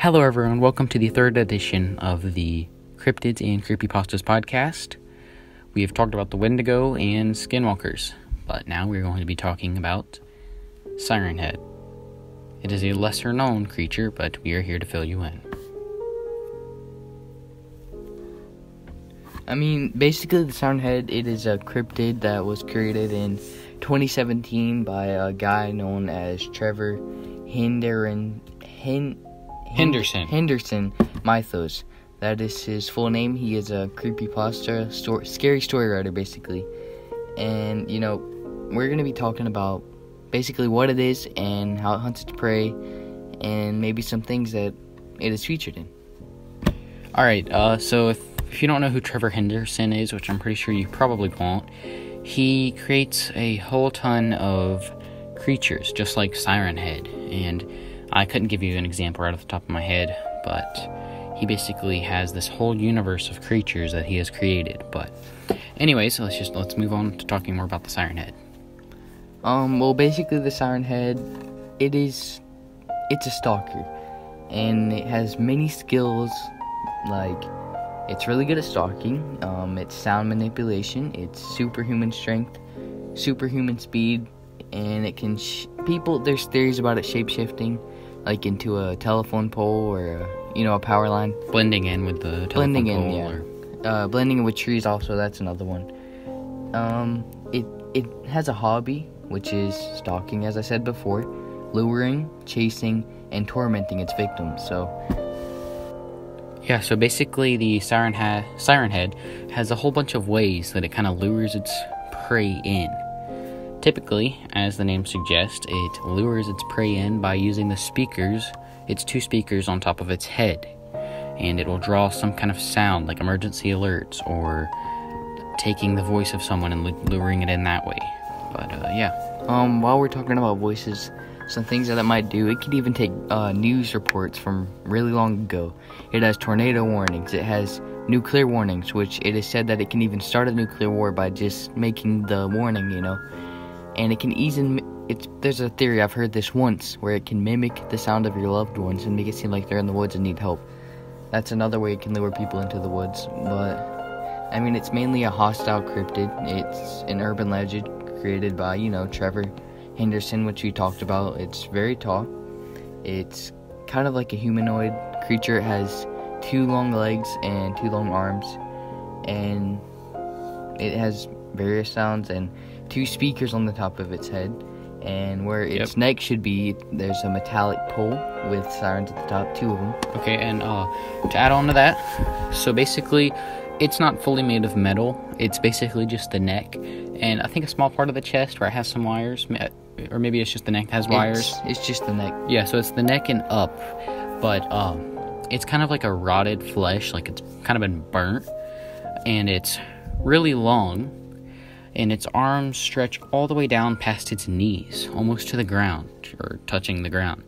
Hello everyone, welcome to the third edition of the Cryptids and Creepypastas podcast. We have talked about the Wendigo and Skinwalkers, but now we're going to be talking about Siren Head. It is a lesser known creature, but we are here to fill you in. Basically the Siren Head, it is a cryptid that was created in 2017 by a guy known as Trevor Henderson Mythos. That is his full name. He is a creepypasta, scary story writer, basically. And, we're going to be talking about basically what it is and how it hunts its prey and maybe some things that it is featured in. Alright, so if you don't know who Trevor Henderson is, which I'm pretty sure you probably won't, he creates a whole ton of creatures, just like Siren Head. And I couldn't give you an example right off the top of my head, but he basically has this whole universe of creatures that he has created. But anyways, let's move on to talking more about the Siren Head. Basically the Siren Head, it's a stalker, and it has many skills. Like, it's really good at stalking. It's sound manipulation. It's superhuman strength, superhuman speed, and it can there's theories about it shape-shifting, like into a telephone pole or a power line. Blending in with the telephone pole. Blending in with trees also, that's another one. It has a hobby, which is stalking, as I said before, luring, chasing, and tormenting its victims. So basically the Siren Head has a whole bunch of ways that it kind of lures its prey in. Typically, as the name suggests, it lures its prey in by using its two speakers on top of its head. And it will draw some kind of sound, like emergency alerts, or taking the voice of someone and luring it in that way. But, while we're talking about voices, some things that it might do, it could even take news reports from really long ago. It has tornado warnings. It has nuclear warnings, which it is said that it can even start a nuclear war by just making the warning, And it can there's a theory, I've heard this once, where it can mimic the sound of your loved ones and make it seem like they're in the woods and need help. That's another way it can lure people into the woods. But, it's mainly a hostile cryptid. It's an urban legend created by, Trevor Henderson, which we talked about. It's very tall. It's kind of like a humanoid creature. It has 2 long legs and 2 long arms. And it has various sounds and 2 speakers on the top of its head, and where its neck should be, there's a metallic pole with sirens at the top, 2 of them. Okay, and to add on to that, so basically, it's not fully made of metal. It's basically just the neck, and I think a small part of the chest where it has some wires, or maybe it's just the neck that has wires. It's just the neck. Yeah, so it's the neck and up, but it's kind of like a rotted flesh, like it's kind of been burnt, and it's really long. And its arms stretch all the way down past its knees, almost to the ground, or touching the ground.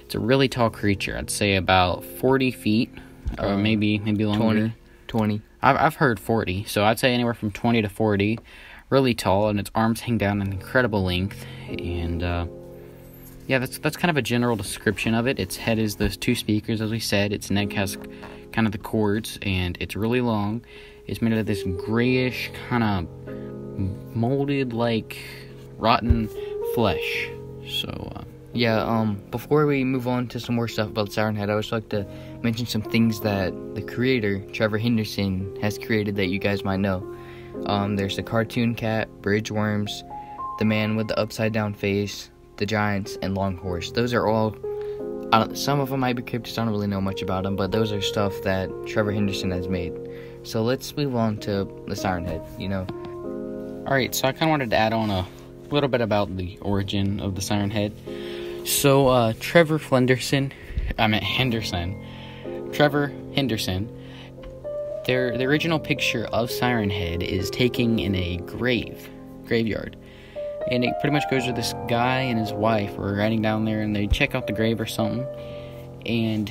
It's a really tall creature. I'd say about 40 feet, or maybe longer. 20. I've heard 40, so I'd say anywhere from 20 to 40. Really tall, and its arms hang down an incredible length. And, that's kind of a general description of it. Its head is those 2 speakers, as we said. Its neck has kind of the cords, and it's really long. It's made out of this grayish, kind of molded, like rotten flesh. So before we move on to some more stuff about Siren Head, I would like to mention some things that the creator Trevor Henderson has created that you guys might know. There's the cartoon cat, bridge worms, the man with the upside down face, the giants, and long horse. Those are all some of them might be cryptids. I don't really know much about them, but those are stuff that Trevor Henderson has made. So let's move on to the Siren Head. Alright, so I kind of wanted to add on a little bit about the origin of the Siren Head. So, Trevor Henderson, the original picture of Siren Head is taken in a graveyard. And it pretty much goes with this guy and his wife are riding down there, and they check out the grave or something. And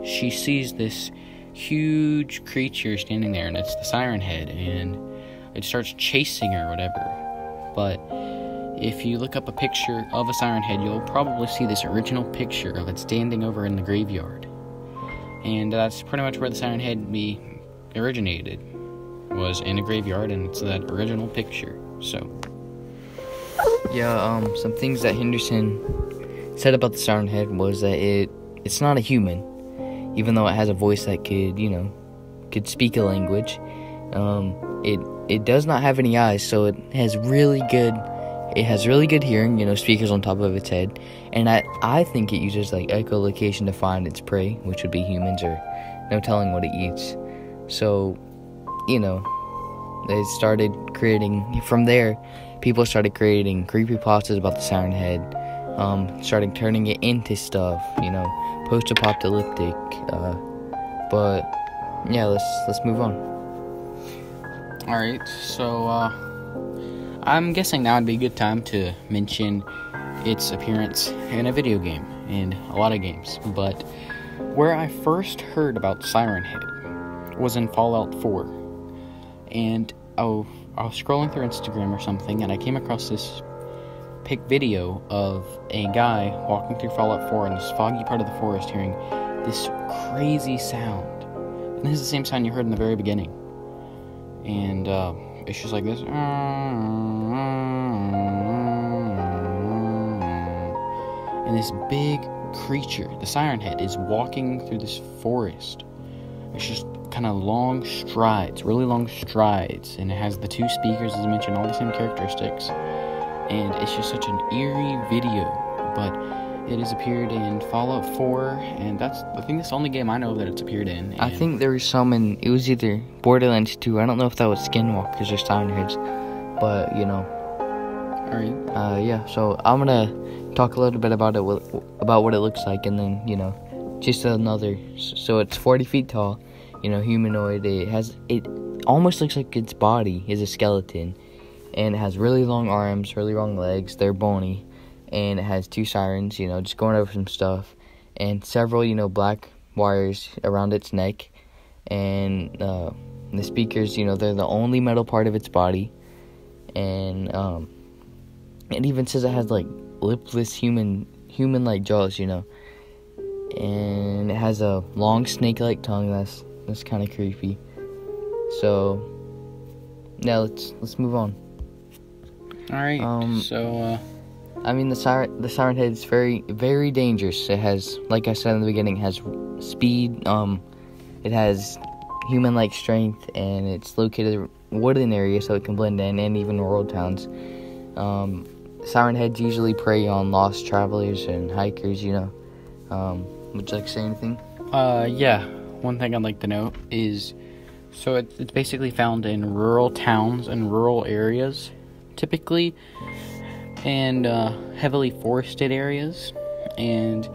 she sees this huge creature standing there, and it's the Siren Head, and it starts chasing her or whatever. But if you look up a picture of a Siren Head, you'll probably see this original picture of it standing over in the graveyard. And that's pretty much where the Siren Head originated, was in a graveyard, and it's that original picture. So Yeah, some things that Henderson said about the Siren Head was that it's not a human, even though it has a voice that could speak a language. It does not have any eyes, so it has really good hearing, speakers on top of its head. And I think it uses like echolocation to find its prey, which would be humans, or no telling what it eats. So, they started creating, from there, people started creating creepypastas about the Siren Head, starting turning it into stuff, post-apocalyptic, but yeah, let's move on. Alright, so I'm guessing now would be a good time to mention its appearance in a video game, and a lot of games. But where I first heard about Siren Head was in Fallout 4. And I was scrolling through Instagram or something, and I came across this video of a guy walking through Fallout 4 in this foggy part of the forest, hearing this crazy sound. And this is the same sound you heard in the very beginning. And it's just like this. And this big creature, the Siren Head, is walking through this forest. It's just kind of long strides, really long strides. And it has the two speakers, as I mentioned, all the same characteristics. And it's just such an eerie video. But it has appeared in Fallout 4, and I think that's the only game I know that it's appeared in. I think there was some it was either Borderlands 2. I don't know if that was Skinwalkers or Siren Heads, but Alright. Yeah. So I'm gonna talk a little bit about what it looks like, and then just another. So it's 40 feet tall, humanoid. It almost looks like its body is a skeleton, and it has really long arms, really long legs. They're bony. And it has two sirens, just going over some stuff, and several, black wires around its neck, and the speakers, they're the only metal part of its body, and it even says it has like lipless human-like jaws, and it has a long snake-like tongue. That's kind of creepy. So now let's move on. All right. The Siren Head is very, very dangerous. It has, like I said in the beginning, has speed. It has human-like strength, and it's located in a wooded area, so it can blend in, and even rural towns. Siren Heads usually prey on lost travelers and hikers. Would you like to say anything? Yeah. One thing I'd like to note is, so it's basically found in rural towns and rural areas, typically. And heavily forested areas, and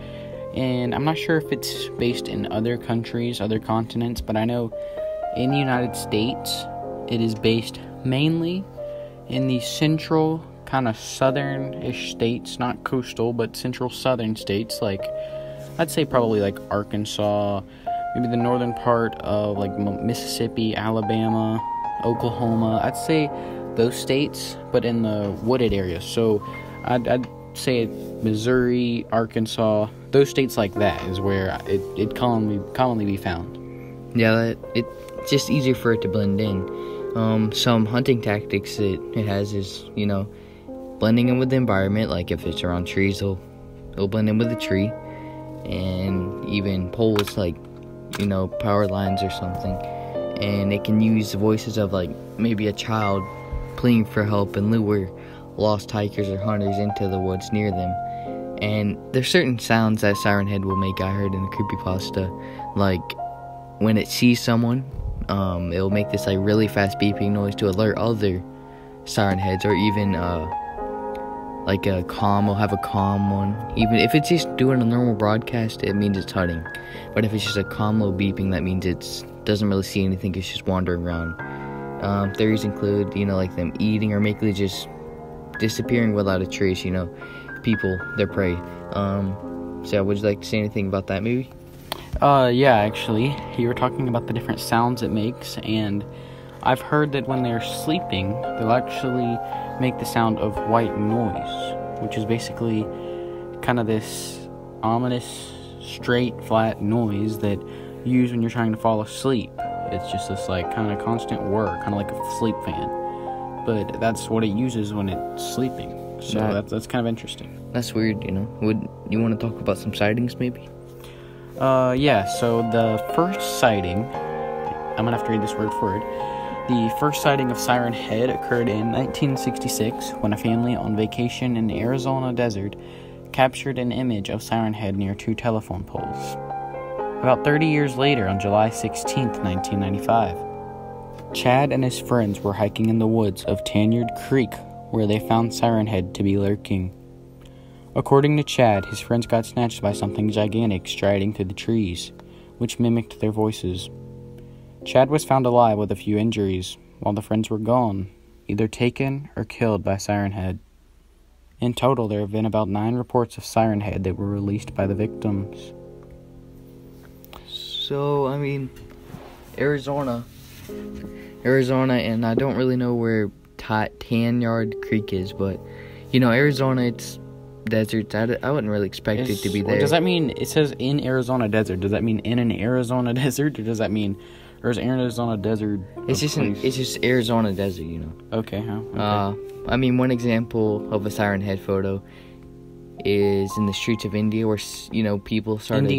I'm not sure if it's based in other countries, other continents, but I know in the United States it is based mainly in the central, kind of southern-ish states, not coastal, but central southern states, like I'd say probably like Arkansas, maybe the northern part of like Mississippi, Alabama, Oklahoma. I'd say those states, but in the wooded areas. So I'd say Missouri, Arkansas, those states like that is where it commonly be found. Yeah, it's just easier for it to blend in. Some hunting tactics it has is, blending in with the environment. Like if it's around trees, it'll blend in with the tree, and even poles like, power lines or something. And it can use the voices of like maybe a child pleading for help and lure lost hikers or hunters into the woods near them. And there's certain sounds that Siren Head will make. I heard in the creepypasta, like when it sees someone, it'll make this like really fast beeping noise to alert other Siren Heads, or even like a calm. Will have a calm one. Even if it's just doing a normal broadcast, it means it's hunting. But if it's just a calm little beeping, that means it doesn't really see anything. It's just wandering around. Theories include, like them eating or maybe just disappearing without a trace, people, their prey. So would you like to say anything about that, maybe? Yeah, actually, you were talking about the different sounds it makes, and I've heard that when they're sleeping, they'll actually make the sound of white noise, which is basically kind of this ominous, straight, flat noise that use when you're trying to fall asleep. It's just this like kind of constant whir, kind of like a sleep fan. But that's what it uses when it's sleeping. So that's kind of interesting. That's weird, you know. Would you want to talk about some sightings, maybe? Yeah. So the first sighting, I'm gonna have to read this word for word. The first sighting of Siren Head occurred in 1966 when a family on vacation in the Arizona desert captured an image of Siren Head near 2 telephone poles. About 30 years later, on July 16, 1995, Chad and his friends were hiking in the woods of Tanyard Creek, where they found Siren Head to be lurking. According to Chad, his friends got snatched by something gigantic striding through the trees, which mimicked their voices. Chad was found alive with a few injuries, while the friends were gone, either taken or killed by Siren Head. In total, there have been about 9 reports of Siren Head that were released by the victims. So, I mean, Arizona, and I don't really know where Tanyard Creek is, but, you know, Arizona, it's deserts. I wouldn't really expect it to be there. Does that mean, it says in Arizona desert, does that mean in an Arizona desert, or does that mean, or is Arizona desert it's just Arizona desert, you know. Okay, huh? Okay. I mean, one example of a Siren Head photo is in the streets of India, where, you know, people started...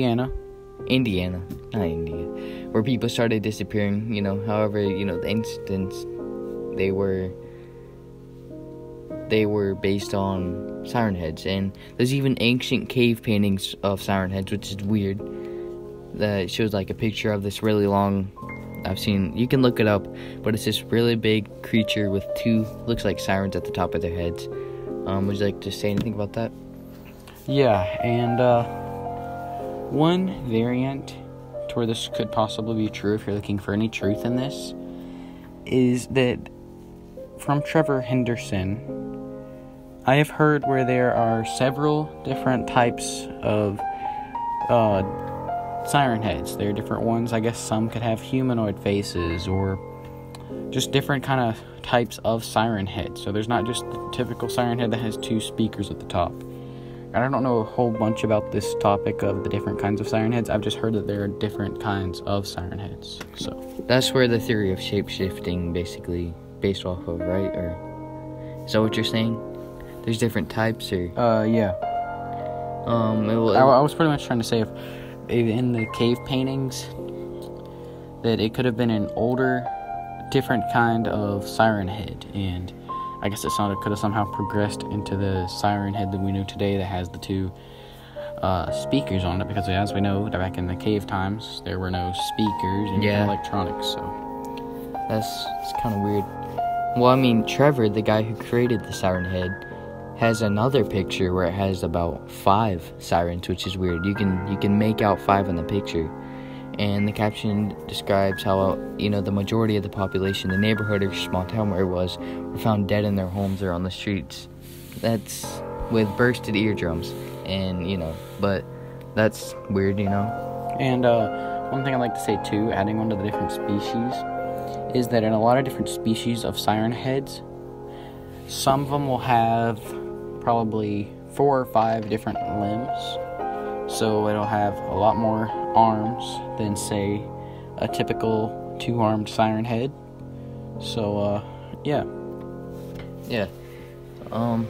Indiana, not India, where people started disappearing, you know. However, you know, the incidents, they were based on Siren Heads, and there's even ancient cave paintings of Siren Heads, which is weird. That shows like a picture of this really long, you can look it up, but it's this really big creature with 2, looks like sirens at the top of their heads. Would you like to say anything about that? Yeah, and one variant to where this could possibly be true, if you're looking for any truth in this, is that from Trevor Henderson, I have heard where there are several different types of Siren Heads. There are different ones. I guess some could have humanoid faces or just different kind of types of Siren Head. So there's not just the typical Siren Head that has 2 speakers at the top. I don't know a whole bunch about this topic of the different kinds of Siren Heads. I've just heard that there are different kinds of Siren Heads. So that's where the theory of shape-shifting basically based off of, right? Or is that what you're saying? There's different types, or yeah. I was pretty much trying to say if in the cave paintings that it could have been an older, different kind of Siren Head, and I guess it could have somehow progressed into the Siren Head that we know today that has the 2 speakers on it, because as we know, back in the cave times, there were no speakers and electronics, so it's kind of weird. Well, I mean, Trevor, the guy who created the Siren Head, has another picture where it has about 5 sirens, which is weird. You can make out 5 in the picture. And the caption describes how, you know, the majority of the population, the neighborhood or small town where it was, were found dead in their homes or on the streets. That's with bursted eardrums. And, you know, but that's weird, you know. And one thing I'd like to say, too, adding on to the different species, is that in a lot of different species of Siren Heads, some of them will have probably 4 or 5 different limbs. So it'll have a lot more arms than, say, a typical 2-armed Siren Head. So, yeah. Yeah. Well,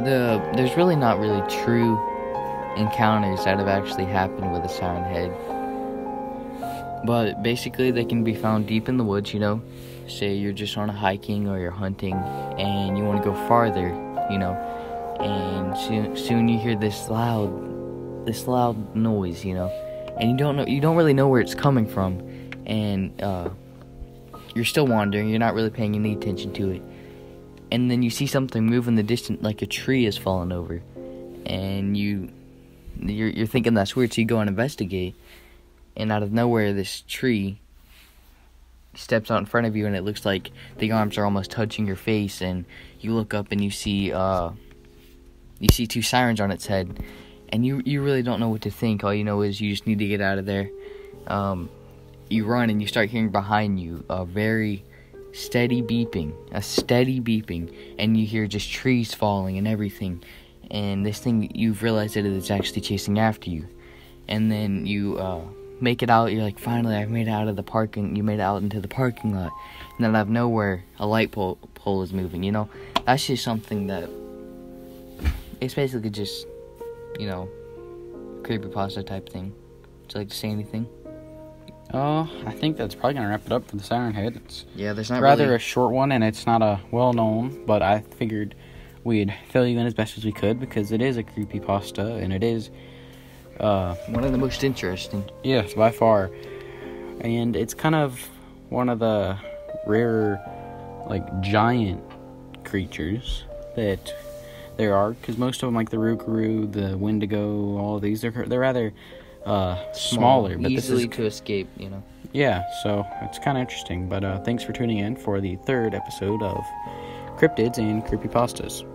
there's really not really true encounters that have actually happened with a Siren Head. But basically, they can be found deep in the woods, you know. Say you're just on a hiking or you're hunting and you want to go farther, you know. And soon you hear this loud noise, you know, and you don't really know where it's coming from, and you're still wandering, you're not really paying any attention to it, and then you see something move in the distance, like a tree is falling over, and you're thinking that's weird, so you go and investigate, and out of nowhere this tree steps out in front of you, and it looks like the arms are almost touching your face, and you look up and you see 2 sirens on its head, and you really don't know what to think. All you know is you just need to get out of there. You run, and you start hearing behind you a very steady beeping, and you hear just trees falling and everything, and this thing, you've realized that it's actually chasing after you, and then you make it out. You're like, finally, I've made it out of the parking. You made it out into the parking lot, and then out of nowhere, a light pole is moving. You know, that's just something that it's basically just, you know, creepypasta type thing. Would you like to say anything? I think that's probably gonna wrap it up for the Siren Head. It's There's not rather really a short one, and it's not a well-known, but I figured we'd fill you in as best as we could because it is a creepypasta, and it is one of the most interesting. yes, by far. And it's kind of one of the rarer, like, giant creatures that there are, because most of them, like the Rougarou, the Wendigo, all of these, they're rather smaller, but easily this is to escape, you know. Yeah, so it's kind of interesting. But thanks for tuning in for the third episode of Cryptids and Creepypastas.